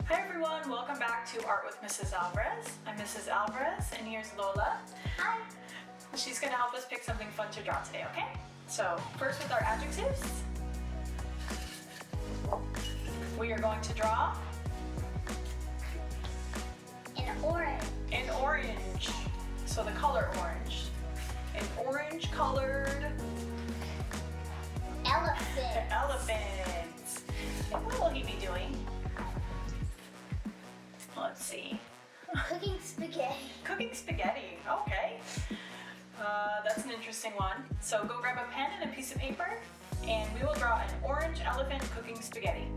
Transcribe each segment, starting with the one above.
Hi everyone, welcome back to Art with Mrs. Alvarez. I'm Mrs. Alvarez and here's Lola. Hi. She's going to help us pick something fun to draw today, okay? So first with our adjectives, we are going to draw An orange. an orange. So the color orange. An orange colored Elephant. elephant. And what will he be doing? Let's see. Cooking spaghetti. Cooking spaghetti, okay. That's an interesting one. So go grab a pen and a piece of paper and we will draw an orange elephant cooking spaghetti.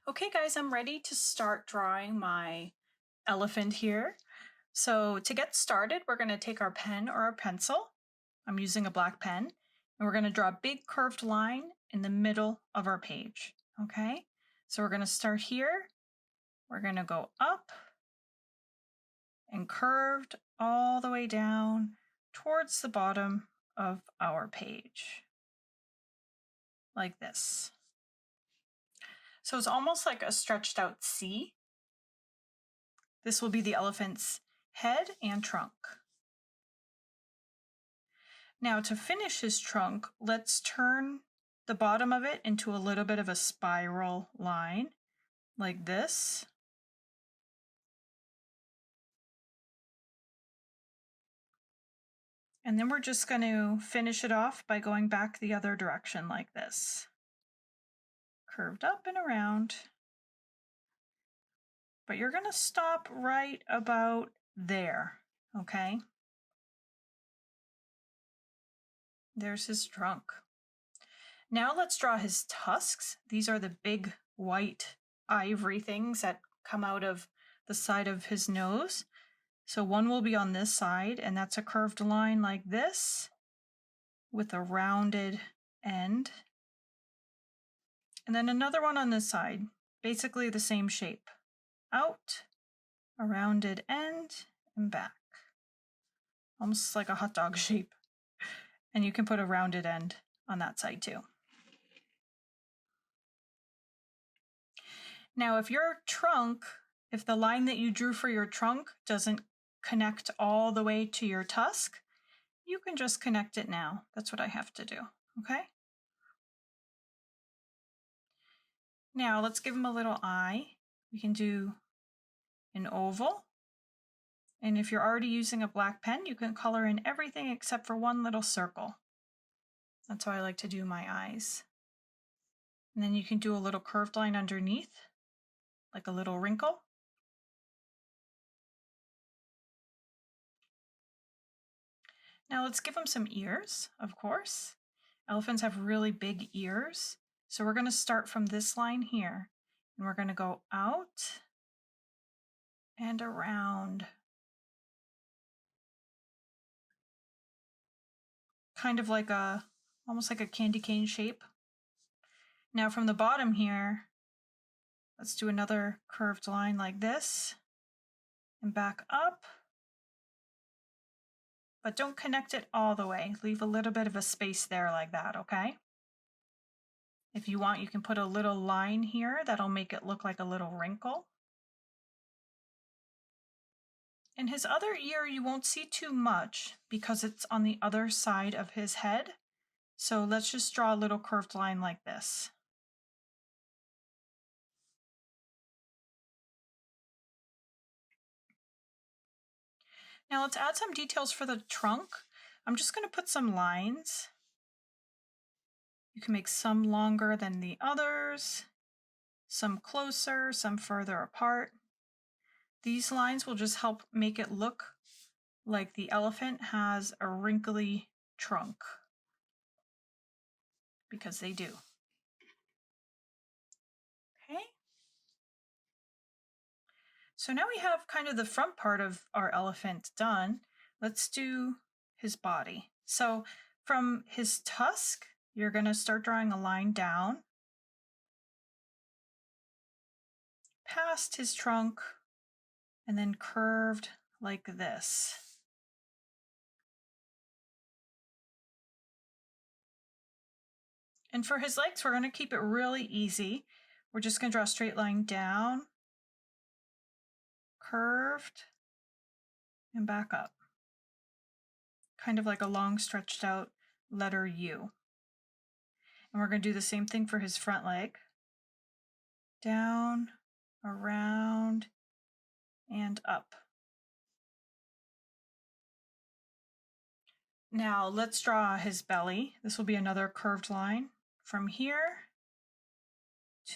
Okay guys, I'm ready to start drawing my elephant here. So to get started, we're going to take our pen or our pencil. I'm using a black pen, and we're going to draw a big curved line in the middle of our page. Okay, so we're going to start here. We're going to go up and curved all the way down towards the bottom of our page, like this. So it's almost like a stretched out C. This will be the elephant's head and trunk. Now to finish his trunk, let's turn the bottom of it into a little bit of a spiral line, like this. And then we're just going to finish it off by going back the other direction like this. Curved up and around. But you're going to stop right about there, okay? There's his trunk. Now let's draw his tusks. These are the big white ivory things that come out of the side of his nose. So one will be on this side, and that's a curved line like this with a rounded end. And then another one on this side, basically the same shape. Out, a rounded end, and back. Almost like a hot dog shape. And you can put a rounded end on that side too. Now, if your trunk, if the line that you drew for your trunk doesn't connect all the way to your tusk, you can just connect it now. That's what I have to do, okay? Now let's give him a little eye. We can do an oval. And if you're already using a black pen, you can color in everything except for one little circle. That's how I like to do my eyes. And then you can do a little curved line underneath, like a little wrinkle. Now let's give him some ears, of course. Elephants have really big ears. So we're going to start from this line here, and we're going to go out and around. Kind of like almost like a candy cane shape. Now from the bottom here, let's do another curved line like this and back up. But don't connect it all the way. Leave a little bit of a space there like that, okay? If you want, you can put a little line here that'll make it look like a little wrinkle. And his other ear you won't see too much because it's on the other side of his head. So let's just draw a little curved line like this. Now let's add some details for the trunk. I'm just going to put some lines. You can make some longer than the others, some closer, some further apart. These lines will just help make it look like the elephant has a wrinkly trunk, because they do. Okay. So now we have kind of the front part of our elephant done. Let's do his body. So from his tusk, you're going to start drawing a line down past his trunk and then curved like this. And for his legs, we're going to keep it really easy. We're just going to draw a straight line down, curved, and back up. Kind of like a long stretched out letter U. And we're going to do the same thing for his front leg. Down, around, and up. Now let's draw his belly. This will be another curved line from here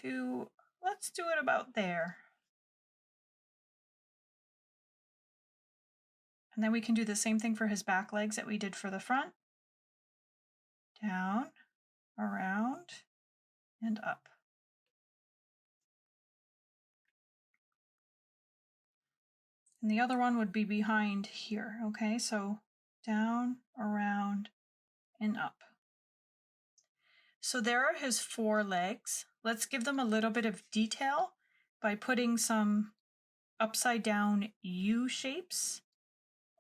to, let's do it about there. And then we can do the same thing for his back legs that we did for the front. Down, around, and up. And the other one would be behind here, okay? So down, around, and up. So there are his 4 legs. Let's give them a little bit of detail by putting some upside down U shapes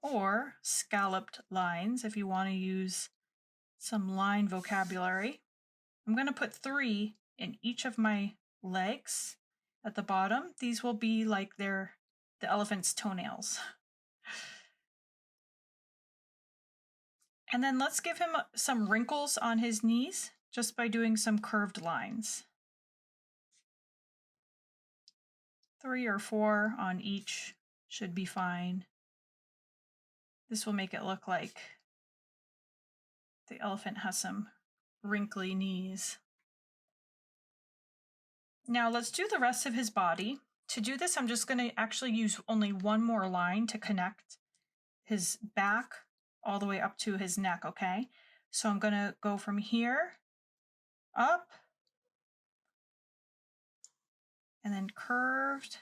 or scalloped lines if you want to use some line vocabulary. I'm going to put 3 in each of my legs at the bottom. These will be like the elephant's toenails. And then let's give him some wrinkles on his knees just by doing some curved lines. 3 or 4 on each should be fine. This will make it look like the elephant has some wrinkly knees. Now let's do the rest of his body. To do this, I'm just going to actually use only one more line to connect his back all the way up to his neck, okay? So I'm going to go from here up and then curved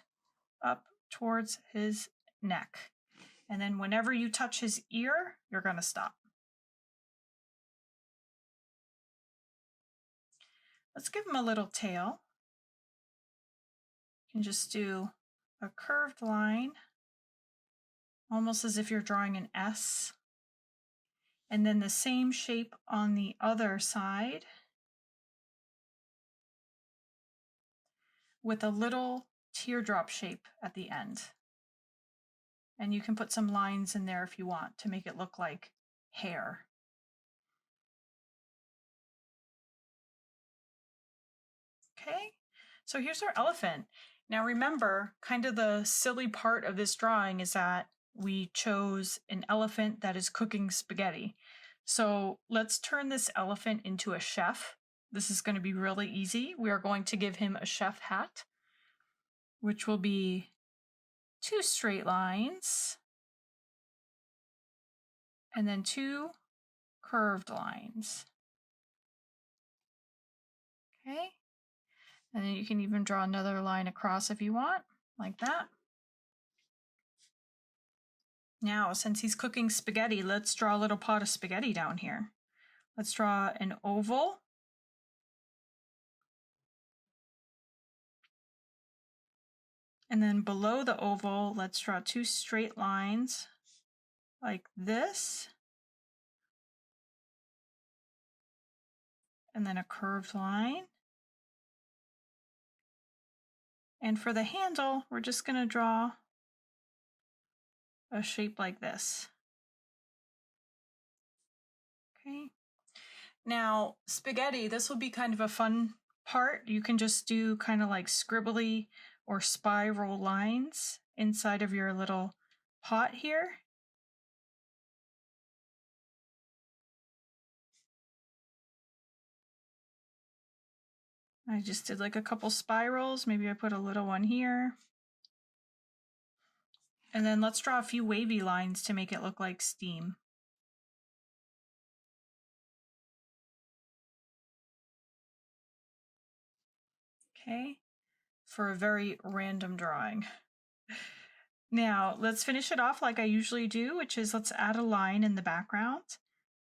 up towards his neck. And then whenever you touch his ear, you're going to stop. Let's give him a little tail. You can just do a curved line, almost as if you're drawing an S. And then the same shape on the other side with a little teardrop shape at the end. And you can put some lines in there if you want to make it look like hair. Okay, so here's our elephant. Now remember, kind of the silly part of this drawing is that we chose an elephant that is cooking spaghetti. So let's turn this elephant into a chef. This is going to be really easy. We are going to give him a chef hat, which will be 2 straight lines and then 2 curved lines. Okay, and then you can even draw another line across if you want, like that. Now, since he's cooking spaghetti, let's draw a little pot of spaghetti down here. Let's draw an oval. And then below the oval, let's draw 2 straight lines like this. And then a curved line. And for the handle, we're just going to draw a shape like this. Okay. Now, spaghetti, this will be kind of a fun part. You can just do kind of like scribbly or spiral lines inside of your little pot here. I just did like a couple spirals. Maybe I put a little one here. And then let's draw a few wavy lines to make it look like steam. Okay, for a very random drawing. Now, let's finish it off like I usually do, which is let's add a line in the background.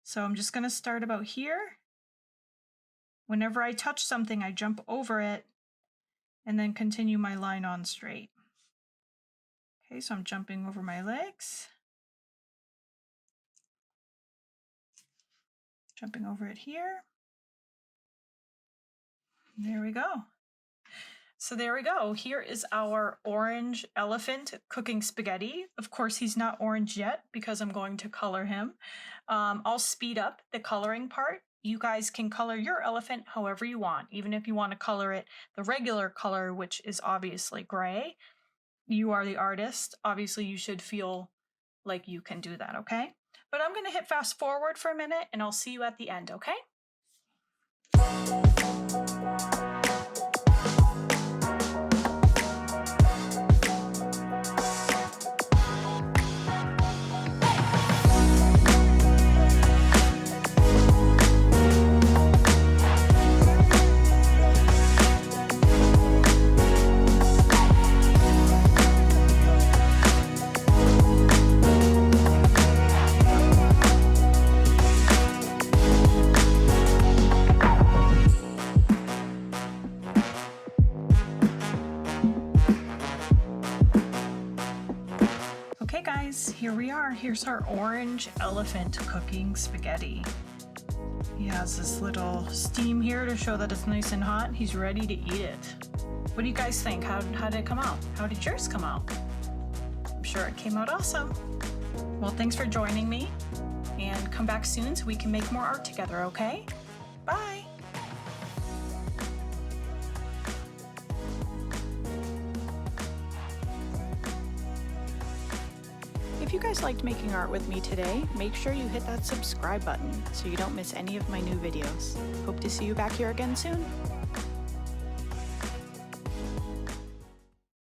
So I'm just going to start about here. Whenever I touch something, I jump over it and then continue my line on straight. Okay, so I'm jumping over my legs. Jumping over it here. There we go. So there we go. Here is our orange elephant cooking spaghetti. Of course, he's not orange yet because I'm going to color him. I'll speed up the coloring part. You guys can color your elephant however you want, even if you want to color it the regular color, which is obviously gray. You are the artist. Obviously, you should feel like you can do that, okay? But I'm going to hit fast forward for a minute and I'll see you at the end, okay? Okay guys, here we are. Here's our orange elephant cooking spaghetti. He has this little steam here to show that it's nice and hot. He's ready to eat it. What do you guys think? How did it come out? How did yours come out? I'm sure it came out awesome. Well, thanks for joining me, and come back soon so we can make more art together, okay? Bye! If you guys liked making art with me today, make sure you hit that subscribe button so you don't miss any of my new videos. Hope to see you back here again soon.